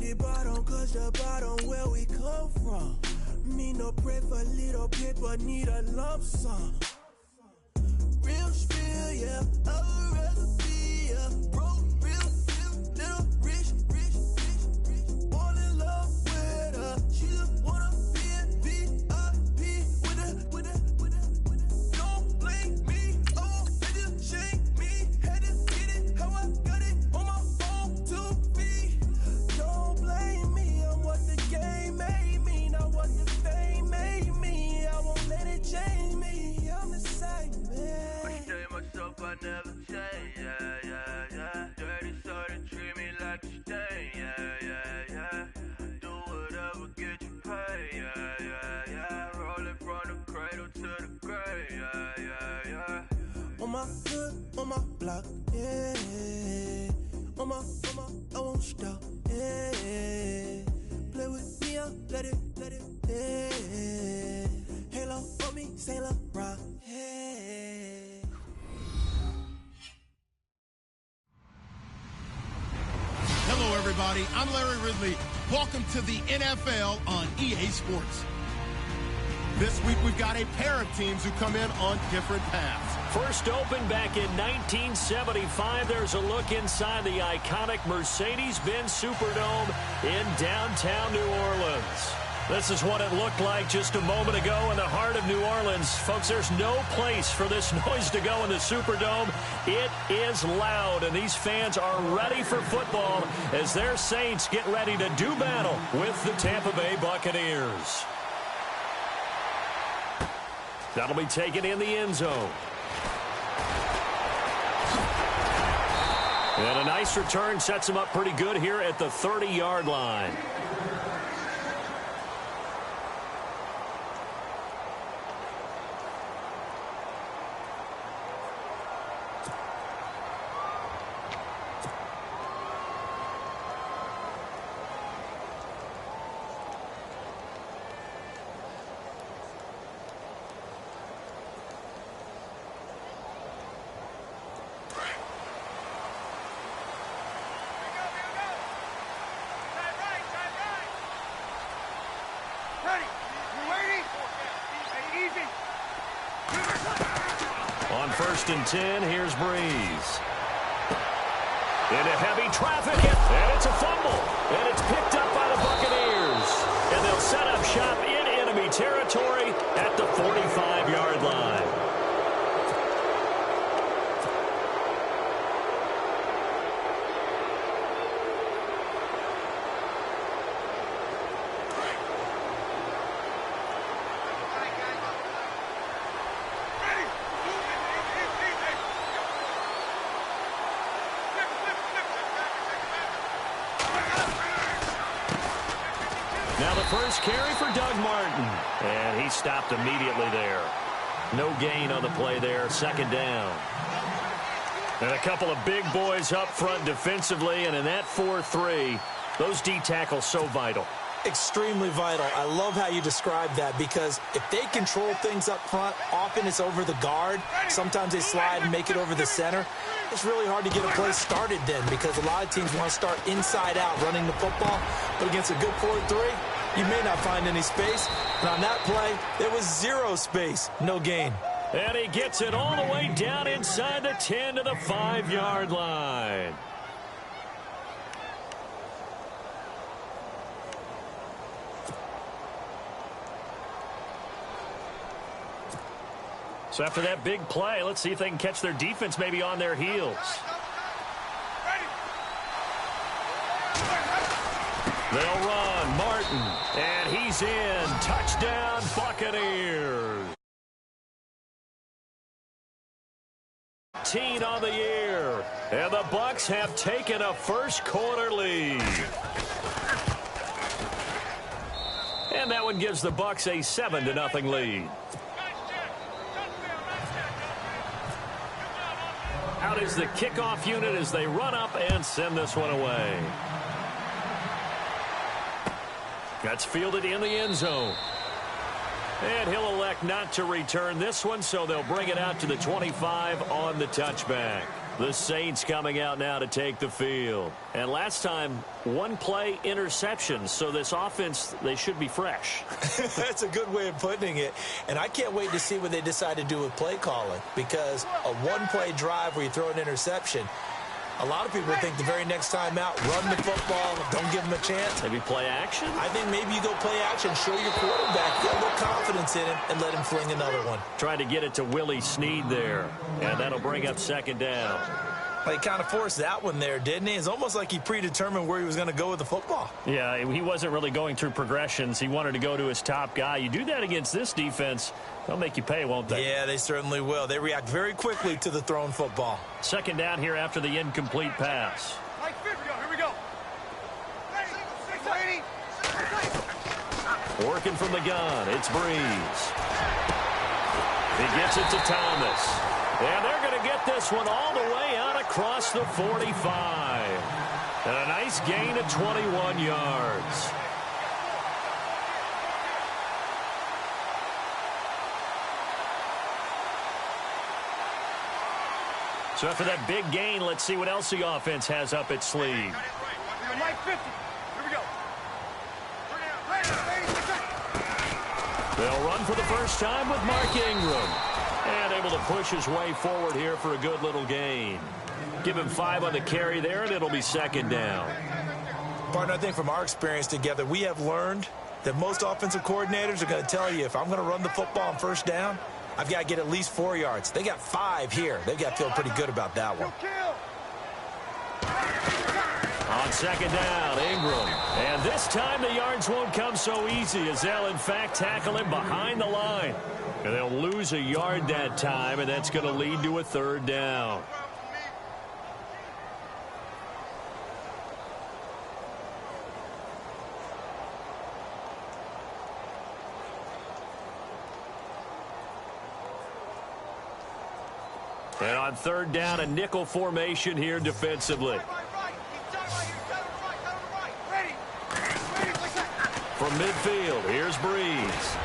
the bottom, cause the bottom where we come from. Me no pray for little paper, need a lump sum. Real spill, yeah, I would rather be a broke, real, little rich. All in love with her, she just wanna be a VIP with it. Don't blame me, oh, they just shame me. Had to get it, how I got it on my own 2 feet. Don't blame me, I'm what the game made me, not what the fame made me. I won't let it change me, I'm the same man. I stay myself, I never change, yeah. Dirty started treat me like a stain, yeah. Do whatever, get you paid, yeah. Rolling from the cradle to the grave, yeah. On my hood, on my block, yeah. On my, I won't stop, yeah. Play with me, I'll let it, yeah. Halo on me, Saint Laurent, yeah. Hello, everybody. I'm Larry Ridley. Welcome to the NFL on EA Sports. This week, we've got a pair of teams who come in on different paths. First opened back in 1975, there's a look inside the iconic Mercedes-Benz Superdome in downtown New Orleans. This is what it looked like just a moment ago in the heart of New Orleans. Folks, there's no place for this noise to go in the Superdome. It is loud, and these fans are ready for football as their Saints get ready to do battle with the Tampa Bay Buccaneers. That'll be taken in the end zone. And a nice return sets him up pretty good here at the 30-yard line. On 1st and 10, here's Breeze. Into heavy traffic, and it's a fumble. And it's picked up by the Buccaneers. And they'll set up shop in enemy territory at the 45-yard line. Now the first carry for Doug Martin. And he stopped immediately there. No gain on the play there. 2nd down. And a couple of big boys up front defensively. And in that 4-3, those D tackles so vital. Extremely vital. I love how you describe that, because if they control things up front, often it's over the guard. Sometimes they slide and make it over the center. It's really hard to get a play started then, because a lot of teams want to start inside out running the football. But against a good 4-3, you may not find any space. And on that play, there was 0 space. No gain. And he gets it all the way down inside the 10 to the 5-yard line. So after that big play, let's see if they can catch their defense maybe on their heels. They'll run. Martin. And he's in. Touchdown, Buccaneers. 18 on the year. And the Bucs have taken a first-quarter lead. And that one gives the Bucs a 7-0 lead. Out is the kickoff unit as they run up and send this one away. That's fielded in the end zone. And he'll elect not to return this one, so they'll bring it out to the 25 on the touchback. The Saints coming out now to take the field. And last time, one play interception. So this offense, they should be fresh. That's a good way of putting it. And I can't wait to see what they decide to do with play calling. Because a one-play drive where you throw an interception, a lot of people think the very next time out, run the football, don't give them a chance. Maybe play action? I think maybe you go play action, show your quarterback, get a little confidence in him, and let him fling another one. Trying to get it to Willie Snead there. And that'll bring up second down. Well, he kind of forced that one there, didn't he? It's almost like he predetermined where he was going to go with the football. Yeah, he wasn't really going through progressions. He wanted to go to his top guy. You do that against this defense, they'll make you pay, won't they? Yeah, they certainly will. They react very quickly to the thrown football. Second down here after the incomplete pass. Here we go. Working from the gun, it's Breeze. He gets it to Thomas. And they're going to get this one all the way out across the 45. And a nice gain of 21 yards. So after that big gain, let's see what else the offense has up its sleeve. Mike 50. Here we go. They'll run for the first time with Mark Ingram. And able to push his way forward here for a good little gain. Give him 5 on the carry there, and it'll be second down. Partner, I think from our experience together, we have learned that most offensive coordinators are going to tell you, if I'm going to run the football on first down, I've got to get at least 4 yards. They got 5 here. They've got to feel pretty good about that one. On second down, Ingram. And this time the yards won't come so easy as they'll, in fact, tackle him behind the line. And they'll lose a yard that time, and that's going to lead to a third down. And on third down, a nickel formation here defensively. From midfield, here's Breeze.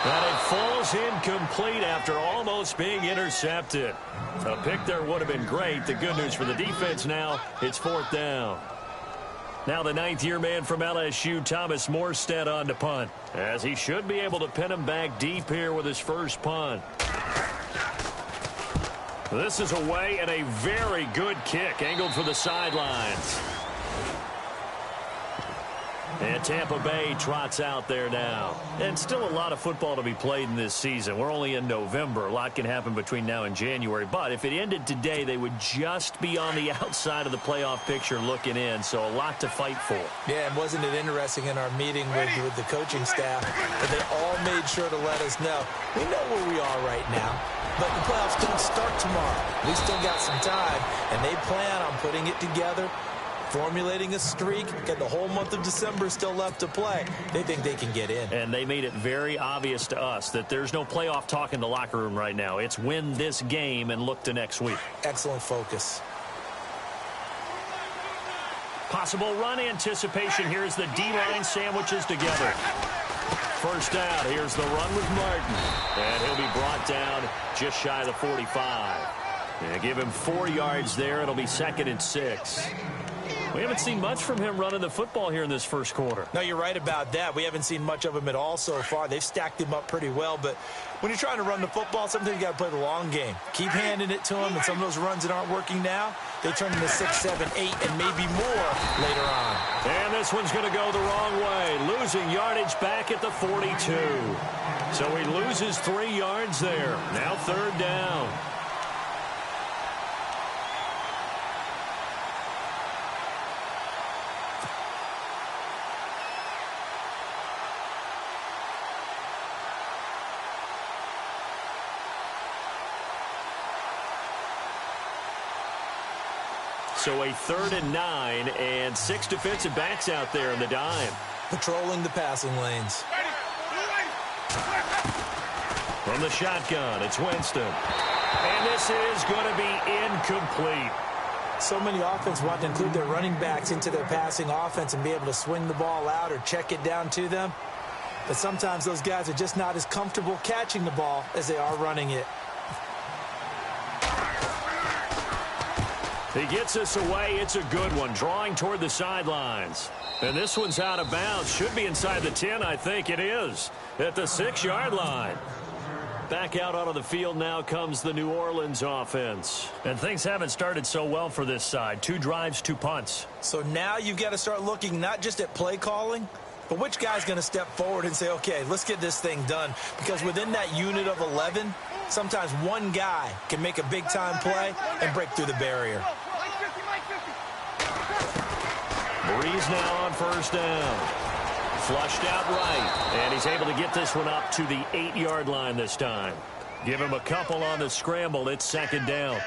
And it falls incomplete after almost being intercepted. A pick there would have been great. The good news for the defense now, it's fourth down. Now the ninth-year man from LSU, Thomas Morstead, on to punt, as he should be able to pin him back deep here with his first punt. This is away and a very good kick, angled for the sidelines. And Tampa Bay trots out there now. And still a lot of football to be played in this season. We're only in November. A lot can happen between now and January. But if it ended today, they would just be on the outside of the playoff picture looking in. So a lot to fight for. Yeah, and wasn't it interesting in our meeting with the coaching staff that they all made sure to let us know, we know where we are right now, but the playoffs don't start tomorrow. We still got some time, and they plan on putting it together, formulating a streak, and the whole month of December still left to play. They think they can get in. And they made it very obvious to us that there's no playoff talk in the locker room right now. It's win this game and look to next week. Excellent focus. Possible run anticipation. Here's the D-line sandwiches together. First down. Here's the run with Martin. And he'll be brought down just shy of the 45. And give him 4 yards there. It'll be second and 6. We haven't seen much from him running the football here in this first quarter. No, you're right about that. We haven't seen much of him at all so far. They've stacked him up pretty well, but when you're trying to run the football, sometimes you got to play the long game. Keep handing it to him, and some of those runs that aren't working now, they turn into 6, 7, 8, and maybe more later on. And this one's going to go the wrong way, losing yardage back at the 42. So he loses 3 yards there. Now third down. So a 3rd and 9, and 6 defensive backs out there in the dime. Patrolling the passing lanes. From the shotgun, it's Winston. And this is going to be incomplete. So many offenses want to include their running backs into their passing offense and be able to swing the ball out or check it down to them. But sometimes those guys are just not as comfortable catching the ball as they are running it. He gets us away. It's a good one, drawing toward the sidelines. And this one's out of bounds. Should be inside the 10, I think it is, at the 6-yard line. Back out onto the field now comes the New Orleans offense. And things haven't started so well for this side. 2 drives, 2 punts. So now you've got to start looking not just at play calling, but which guy's going to step forward and say, okay, let's get this thing done. Because within that unit of 11, sometimes one guy can make a big-time play and break through the barrier. Breeze now on first down. Flushed out right, and he's able to get this one up to the 8-yard line this time. Give him a couple on the scramble. It's second down.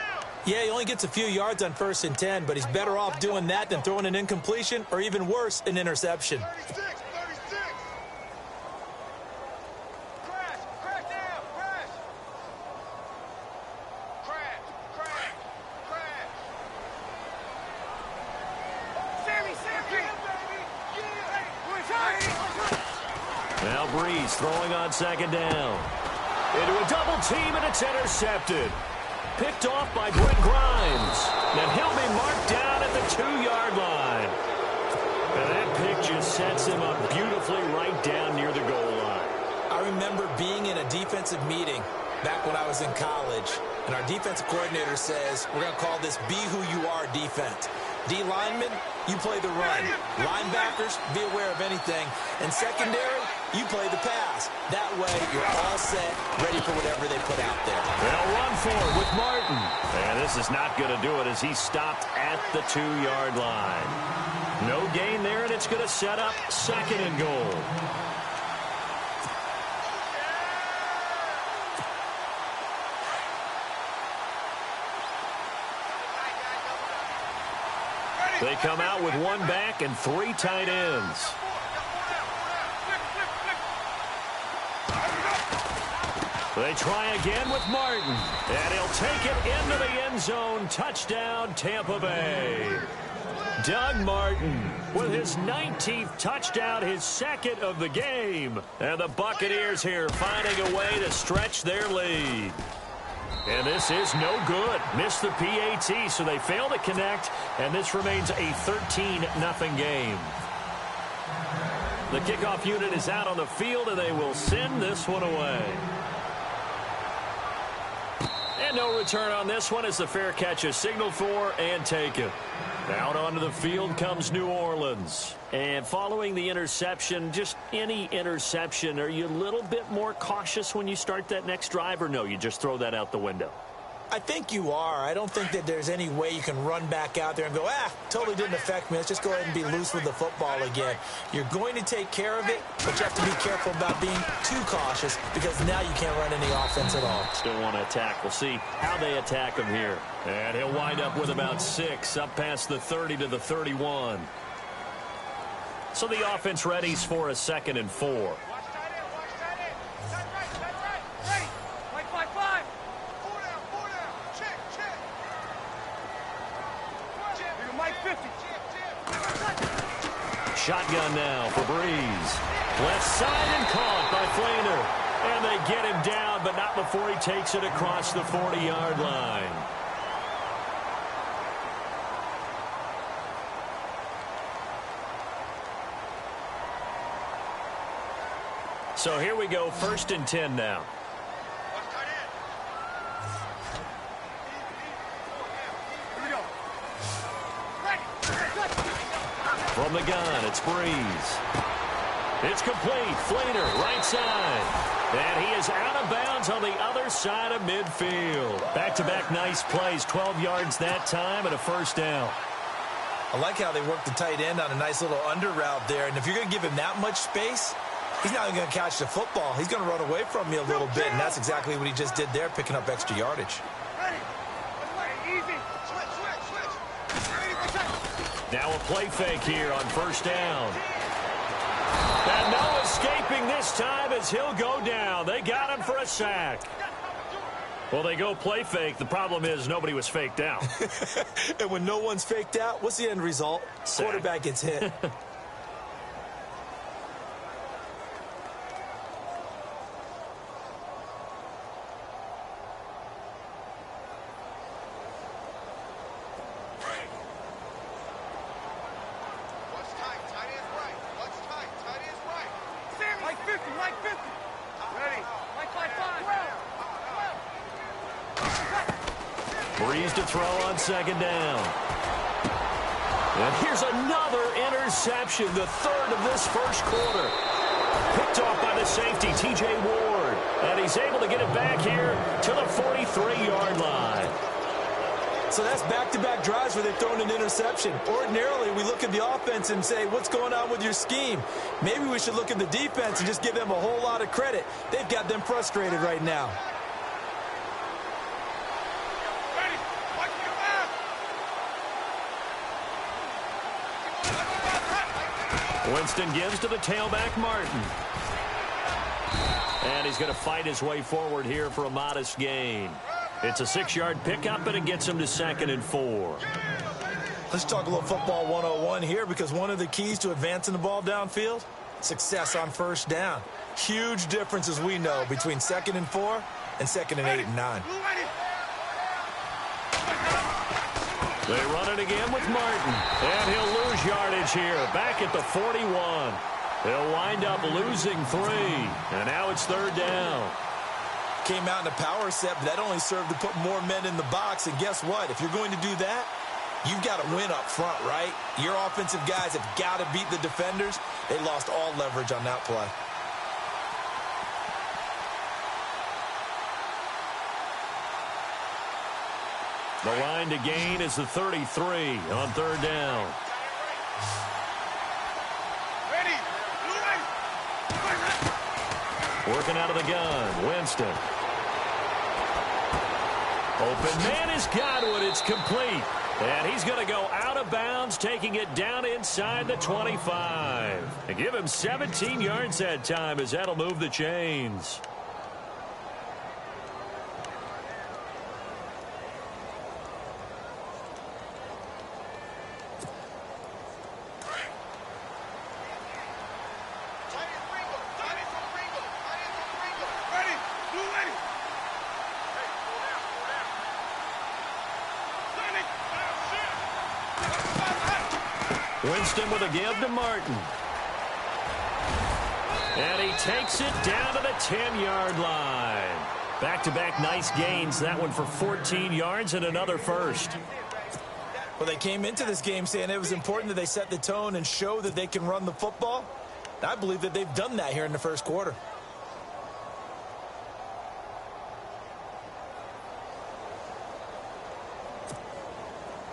Yeah, he only gets a few yards on 1st and 10, but he's better off doing that than throwing an incompletion or even worse, an interception. Now Breeze throwing on second down. Into a double team, and it's intercepted. Picked off by Brent Grimes. And he'll be marked down at the 2-yard line. And that pick just sets him up beautifully right down near the goal line. I remember being in a defensive meeting back when I was in college, and our defensive coordinator says, we're going to call this Be Who You Are defense. D linemen, you play the run. Linebackers, be aware of anything. And secondary, you play the pass. That way, you're all set, ready for whatever they put out there. They'll run for it with Martin. And this is not going to do it as he stopped at the 2-yard line. No gain there, and it's going to set up second and goal. They come out with 1 back and 3 tight ends. They try again with Martin, and he'll take it into the end zone. Touchdown, Tampa Bay. Doug Martin with his 19th touchdown, his 2nd of the game. And the Buccaneers here finding a way to stretch their lead. And this is no good. Missed the PAT, so they fail to connect, and this remains a 13-0 game. The kickoff unit is out on the field, and they will send this one away. And no return on this one as the fair catch is signaled for and taken. Out onto the field comes New Orleans. And following the interception, just any interception, are you a little bit more cautious when you start that next drive, or no, you just throw that out the window? I think you are. I don't think that there's any way you can run back out there and go, totally didn't affect me. Let's just go ahead and be loose with the football again. You're going to take care of it, but you have to be careful about being too cautious because now you can't run any offense at all. Still want to attack. We'll see how they attack him here. And he'll wind up with about 6 up past the 30 to the 31. So the offense readies for a 2nd and 4. Shotgun now for Breeze. Left side and caught by Flainer. And they get him down, but not before he takes it across the 40-yard line. So here we go, 1st and 10 now. From the gun, it's Breeze. It's complete. Flainer, right side. And he is out of bounds on the other side of midfield. Back-to-back nice plays. 12 yards that time and a 1st down. I like how they work the tight end on a nice little under route there. And if you're going to give him that much space, he's not even going to catch the football. He's going to run away from you a little bit, and that's exactly what he just did there, picking up extra yardage. Now a play fake here on 1st down. And no escaping this time as he'll go down. They got him for a sack. Well, they go play fake. The problem is nobody was faked out. And when no one's faked out, what's the end result? Sack. Quarterback gets hit. Breeze to throw on second down. And here's another interception, the third of this first quarter. Picked off by the safety, T.J. Ward. And he's able to get it back here to the 43-yard line. So that's back-to-back drives where they've thrown an interception. Ordinarily, we look at the offense and say, what's going on with your scheme? Maybe we should look at the defense and just give them a whole lot of credit. They've got them frustrated right now. Winston gives to the tailback, Martin. And he's going to fight his way forward here for a modest gain. It's a 6-yard pickup, and it gets him to 2nd and 4. Let's talk a little football 101 here, because one of the keys to advancing the ball downfield, success on first down. Huge difference, as we know, between 2nd and 4 and 2nd and 8 and 9. They run it again with Martin, and he'll lose yardage here, back at the 41. He'll wind up losing 3, and now it's 3rd down. Came out in a power set, but that only served to put more men in the box. And guess what? If you're going to do that, you've got to win up front, right? Your offensive guys have got to beat the defenders. They lost all leverage on that play. The line to gain is the 33 on 3rd down. Working out of the gun, Winston. Open man has got it. It's complete. And he's going to go out of bounds, taking it down inside the 25. And give him 17 yards that time, as that'll move the chains. Winston with a give to Martin. And he takes it down to the 10-yard line. Back-to-back nice gains. That one for 14 yards and another first. Well, they came into this game saying it was important that they set the tone and show that they can run the football. I believe that they've done that here in the first quarter.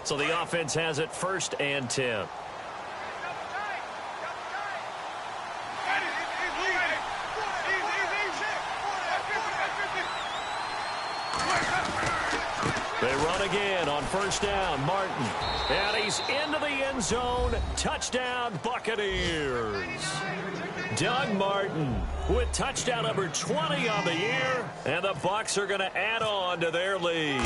So the offense has it 1st and 10. They run again on 1st down. Martin. And he's into the end zone. Touchdown, Buccaneers. Doug Martin with touchdown number 20 on the year. And the Bucs are going to add on to their lead.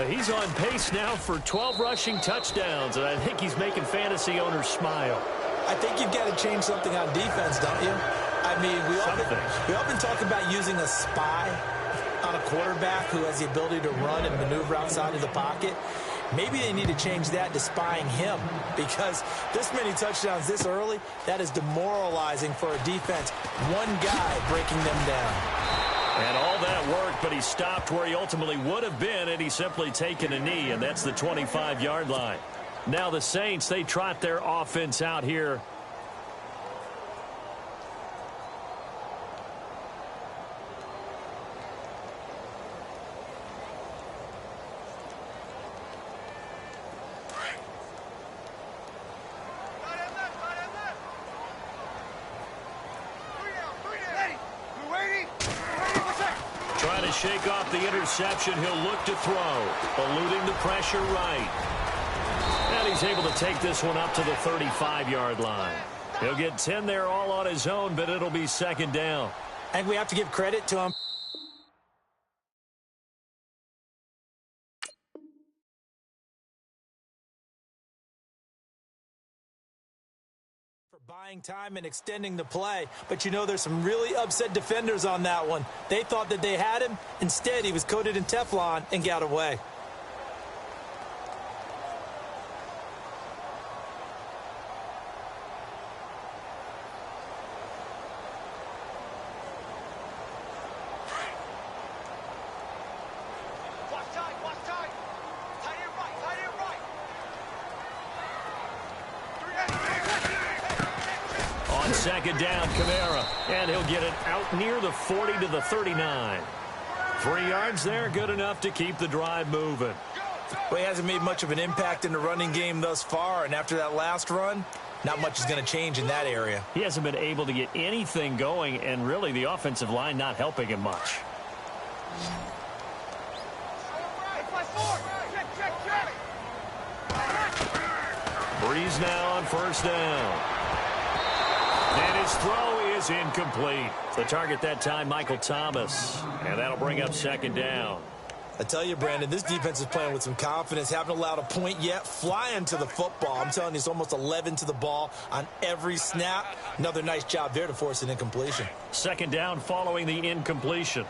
He's on pace now for 12 rushing touchdowns. And I think he's making fantasy owners smile. I think you've got to change something on defense, don't you? I mean, we often talk about using a spy on a quarterback who has the ability to run and maneuver outside of the pocket. Maybe they need to change that to spying him, because this many touchdowns this early, that is demoralizing for a defense. One guy breaking them down. And all that worked, but he stopped where he ultimately would have been, and he's simply taken a knee, and that's the 25-yard line. Now the Saints, they trot their offense out here. Trying to shake off the interception. He'll look to throw. Eluding the pressure right. And he's able to take this one up to the 35-yard line. He'll get 10 there all on his own, but it'll be 2nd down. I think we have to give credit to him for buying time and extending the play. But you know, there's some really upset defenders on that one. They thought that they had him. Instead, he was coated in Teflon and got away. On second down, Kamara. And he'll get it out near the 40 to the 39. 3 yards there, good enough to keep the drive moving. Well, he hasn't made much of an impact in the running game thus far, and after that last run, not much is going to change in that area. He hasn't been able to get anything going, and really the offensive line not helping him much. Breeze now on first down. And his throw is incomplete. The target that time, Michael Thomas. And that'll bring up second down. I tell you, Brandon, this defense is playing with some confidence. Haven't allowed a point yet. Flying to the football. I'm telling you, it's almost 11 to the ball on every snap. Another nice job there to force an incompletion. Second down following the incompletion.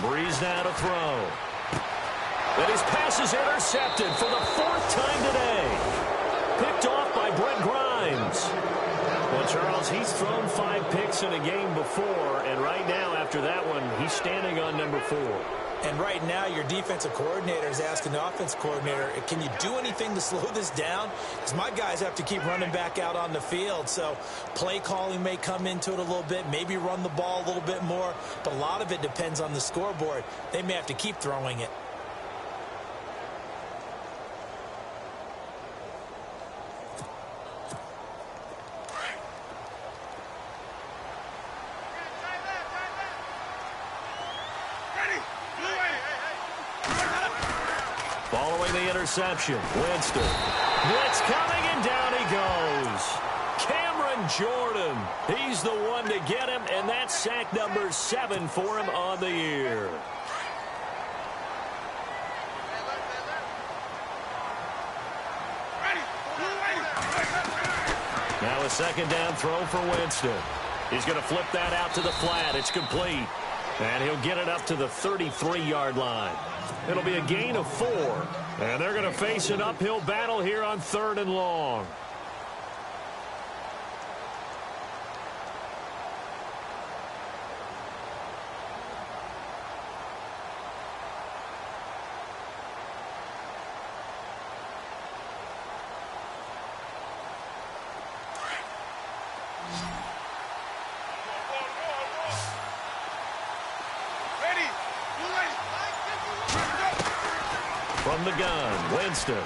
Breeze now to throw. And his pass is intercepted for the 4th time today. Picked off by Brent Grimes. Well, Charles, he's thrown 5 picks in a game before, and right now, after that one, he's standing on number 4. And right now, your defensive coordinator is asking the offense coordinator, can you do anything to slow this down? Because my guys have to keep running back out on the field. So play calling may come into it a little bit, maybe run the ball a little bit more, but a lot of it depends on the scoreboard. They may have to keep throwing it. Following the interception, Winston. Blitz coming, and down he goes. Cameron Jordan. He's the one to get him, and that's sack number 7 for him on the year. Now a second down throw for Winston. He's going to flip that out to the flat. It's complete. And he'll get it up to the 33-yard line. It'll be a gain of 4. And they're going to face an uphill battle here on 3rd and long. From the gun, Winston.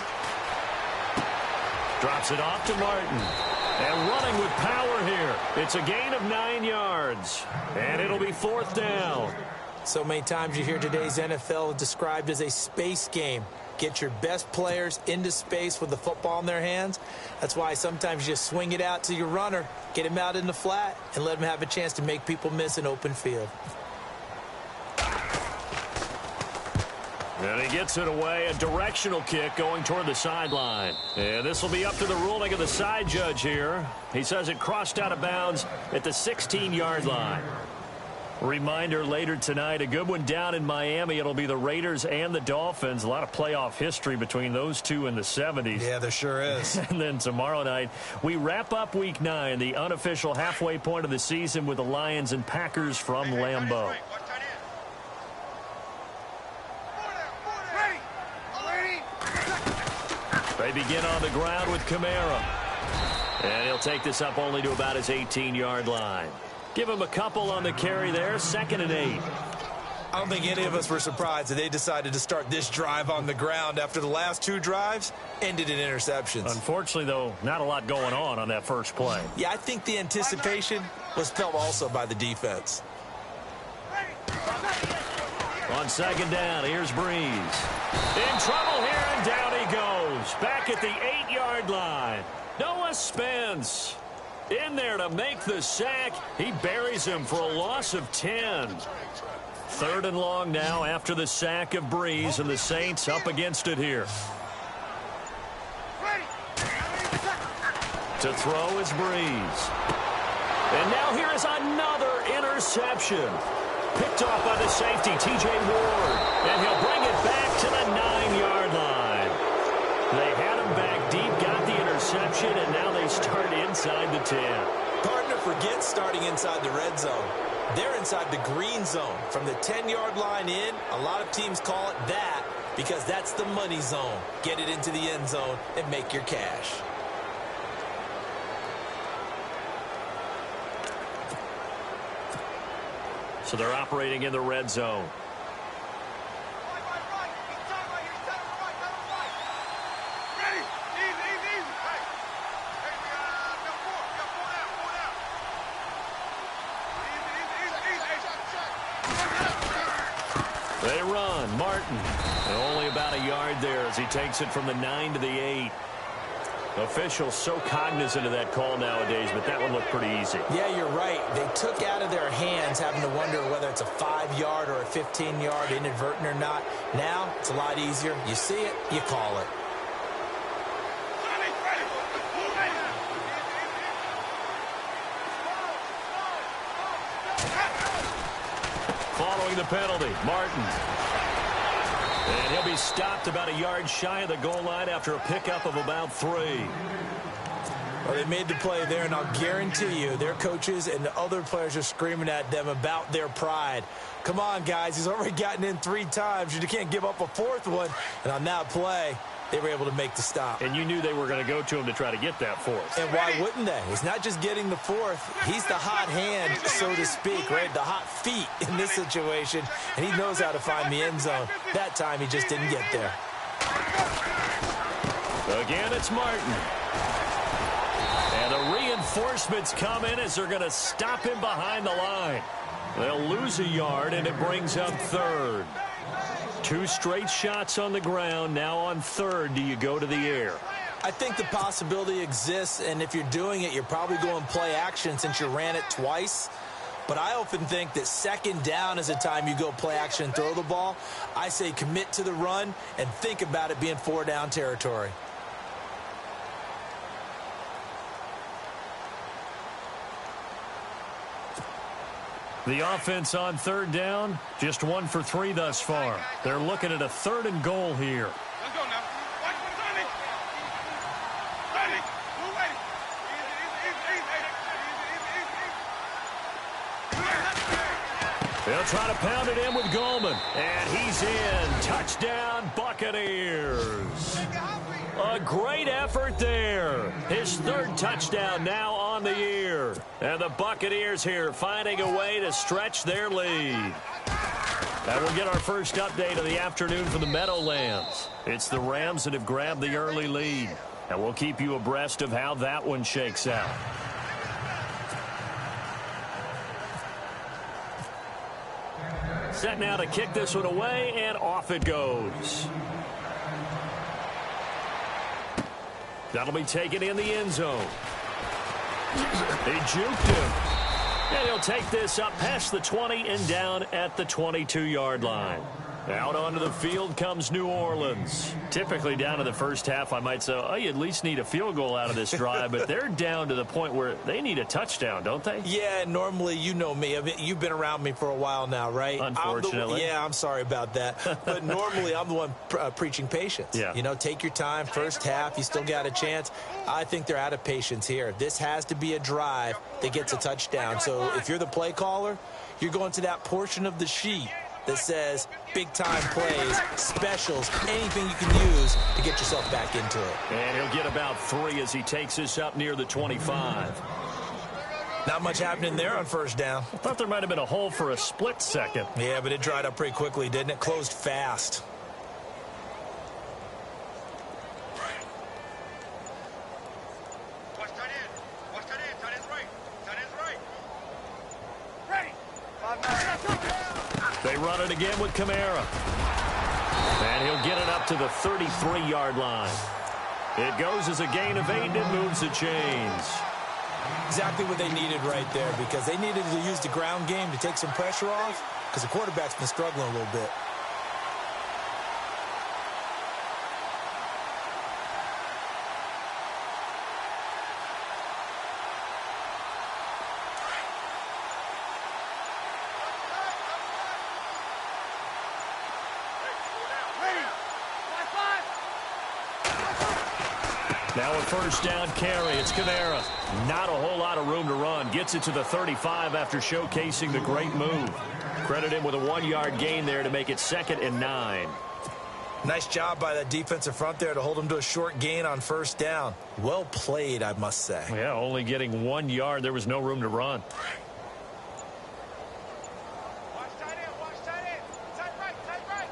Drops it off to Martin. And running with power here. It's a gain of 9 yards. And it'll be 4th down. So many times you hear today's NFL described as a space game. Get your best players into space with the football in their hands. That's why sometimes you just swing it out to your runner, get him out in the flat, and let him have a chance to make people miss an open field. And he gets it away, a directional kick going toward the sideline. And this will be up to the ruling of the side judge here. He says it crossed out of bounds at the 16-yard line. Reminder later tonight, a good one down in Miami. It'll be the Raiders and the Dolphins. A lot of playoff history between those two in the 70s. Yeah, there sure is. And then tomorrow night, we wrap up Week 9, the unofficial halfway point of the season with the Lions and Packers from Lambeau. They begin on the ground with Kamara. And he'll take this up only to about his 18-yard line. Give him a couple on the carry there, 2nd and 8. I don't think any of us were surprised that they decided to start this drive on the ground after the last 2 drives ended in interceptions. Unfortunately, though, not a lot going on that first play. Yeah, I think the anticipation was felt also by the defense. On 2nd down, here's Breeze. In trouble here, and down he goes. Back at the 8-yard line. Noah Spence in there to make the sack. He buries him for a loss of 10. 3rd and long now after the sack of Breeze, and the Saints up against it here. To throw is Breeze. And now here is another interception. Picked off by the safety, T.J. Ward. And he'll bring it back to the 9-yard line. They had him back deep, got the interception, and now they start inside the 10. Partner forgets starting inside the red zone. They're inside the green zone. From the 10-yard line in, a lot of teams call it that. because that's the money zone. Get it into the end zone and make your cash. So they're operating in the red zone. They run. Martin. And only about a yard there as he takes it from the 9 to the 8. Officials so cognizant of that call nowadays, but that one looked pretty easy. Yeah, you're right. They took out of their hands having to wonder whether it's a 5-yard or a 15-yard inadvertent or not. Now, it's a lot easier. You see it, you call it. Following the penalty, Martin. And he'll be stopped about a yard shy of the goal line after a pickup of about 3. Well, they made the play there, and I'll guarantee you their coaches and the other players are screaming at them about their pride. Come on, guys. He's already gotten in 3 times. You can't give up a 4th one. And on that play, they were able to make the stop. And you knew they were going to go to him to try to get that 4th. And why wouldn't they? He's not just getting the 4th. He's the hot hand, so to speak, right? The hot feet in this situation. And he knows how to find the end zone. That time, he just didn't get there. Again, it's Martin. And the reinforcements come in as they're going to stop him behind the line. They'll lose a yard, and it brings up 3rd. 2 straight shots on the ground. Now on 3rd, do you go to the air? I think the possibility exists, and if you're doing it, you're probably going play action since you ran it twice. But I often think that 2nd down is the time you go play action and throw the ball. I say commit to the run and think about it being 4-down territory. The offense on 3rd down, just 1 for 3 thus far. They're looking at a 3rd and goal here. Let's go now. Watch what's on it. Ready. Move ready. Easy. They'll try to pound it in with Goldman. And he's in. Touchdown, Buccaneers. A great effort there. His 3rd touchdown now on the year. And the Buccaneers here finding a way to stretch their lead. That will get our first update of the afternoon from the Meadowlands. It's the Rams that have grabbed the early lead. And we'll keep you abreast of how that one shakes out. Set now to kick this one away, and off it goes. That'll be taken in the end zone. They juked him. And he'll take this up past the 20 and down at the 22-yard line. Out onto the field comes New Orleans. Typically down to the first half, I might say, oh, you at least need a field goal out of this drive, but they're down to the point where they need a touchdown, don't they? Yeah, normally, you know me. I mean, you've been around me for a while now, right? Unfortunately. I'm sorry about that. But normally, I'm the one preaching patience. Yeah. You know, take your time. First half, you still got a chance. I think they're out of patience here. This has to be a drive that gets a touchdown. So if you're the play caller, you're going to that portion of the sheet that says big-time plays, specials, anything you can use to get yourself back into it. And he'll get about 3 as he takes this up near the 25. Not much happening there on first down. I thought there might have been a hole for a split second. Yeah, but it dried up pretty quickly, didn't it? Closed fast. Watch tight end. Watch tight end. Tight end's right. Tight end's right. Ready. 5-9. They run it again with Kamara. And he'll get it up to the 33-yard line. It goes as a gain of 8, and it moves the chains. Exactly what they needed right there, because they needed to use the ground game to take some pressure off, because the quarterback's been struggling a little bit. Now a first down carry. It's Kamara. Not a whole lot of room to run. Gets it to the 35 after showcasing the great move. Credit him with a 1-yard gain there to make it 2nd and 9. Nice job by that defensive front there to hold him to a short gain on first down. Well played, I must say. Yeah, only getting 1 yard. There was no room to run. Watch tight end, watch tight end. Tight right, tight right.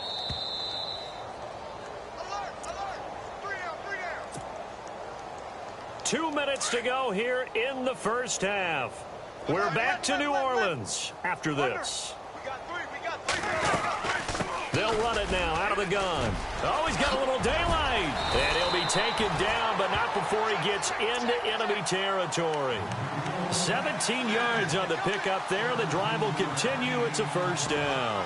Alert, alert. 3 down, 3 down. 2 minutes to go here in the first half. We're back to New Orleans after this. We got 3, we got 3. They'll run it now out of the gun. Oh, he's got a little daylight. And he'll be taken down, but not before he gets into enemy territory. 17 yards on the pickup there. The drive will continue. It's a first down.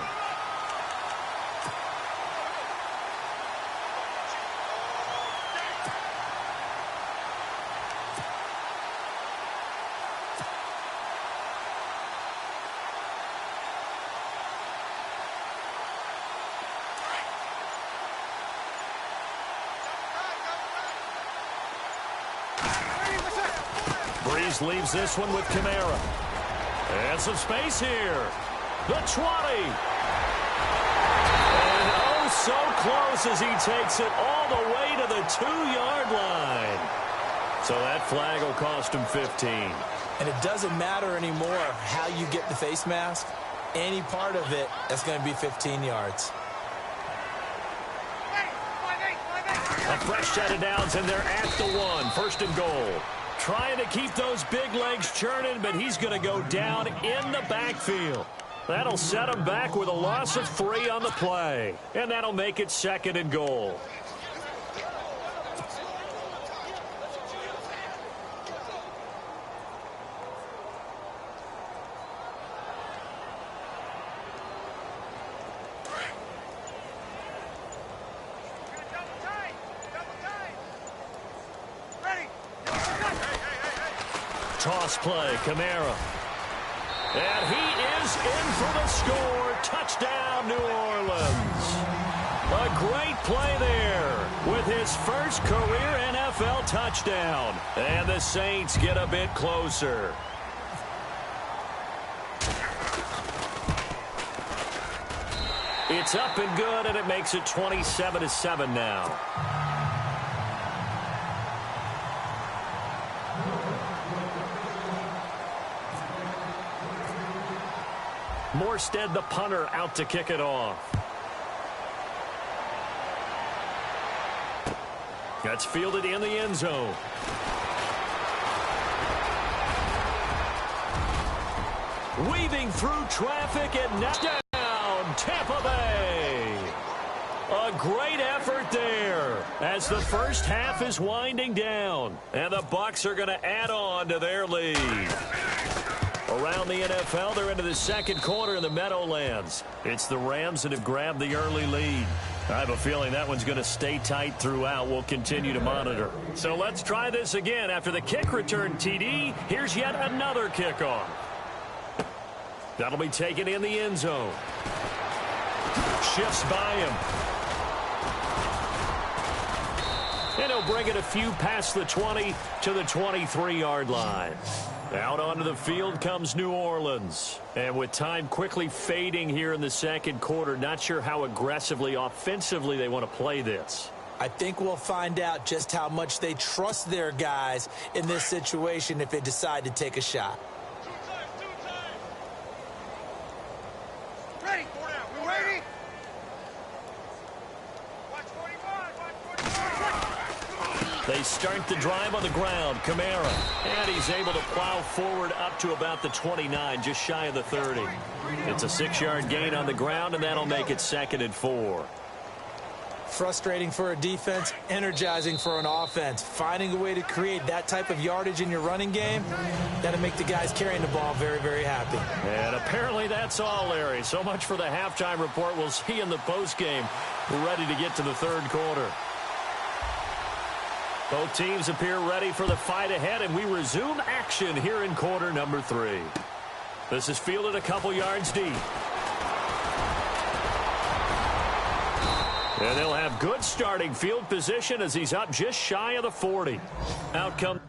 Breeze leaves this one with Kamara. And some space here. The 20. And oh, so close as he takes it all the way to the 2-yard line. So that flag will cost him 15. And it doesn't matter anymore how you get the face mask. Any part of it, that's going to be 15 yards. A fresh set of downs, and they're at the 1. First and goal. Trying to keep those big legs churning, but he's going to go down in the backfield. That'll set him back with a loss of 3 on the play. And that'll make it second and goal. Toss play, Kamara. And he is in for the score. Touchdown, New Orleans. A great play there with his first career NFL touchdown. And the Saints get a bit closer. It's up and good, and it makes it 27-7 now. Morstead, the punter, out to kick it off. That's fielded in the end zone. Weaving through traffic and knocked down, Tampa Bay. A great effort there as the first half is winding down. And the Bucs are going to add on to their lead. Around the NFL, they're into the second quarter in the Meadowlands. It's the Rams that have grabbed the early lead. I have a feeling that one's going to stay tight throughout. We'll continue to monitor. So let's try this again. After the kick return TD, here's yet another kickoff. That'll be taken in the end zone. Shifts by him. And he'll bring it a few past the 20 to the 23-yard line. Out onto the field comes New Orleans. And with time quickly fading here in the second quarter, not sure how aggressively, offensively they want to play this. I think we'll find out just how much they trust their guys in this situation if they decide to take a shot. Ready? 4 down. We ready? Watch 45. Watch 45. They start the drive on the ground. Kamara. And he's able to plow forward up to about the 29, just shy of the 30. It's a 6-yard gain on the ground, and that'll make it second and 4. Frustrating for a defense, energizing for an offense. Finding a way to create that type of yardage in your running game, that'll make the guys carrying the ball very, very happy. And apparently that's all, Larry. So much for the halftime report. We'll see you in the postgame. We're ready to get to the third quarter. Both teams appear ready for the fight ahead, and we resume action here in quarter number 3. This is fielded a couple yards deep. And they'll have good starting field position as he's up just shy of the 40. Out comes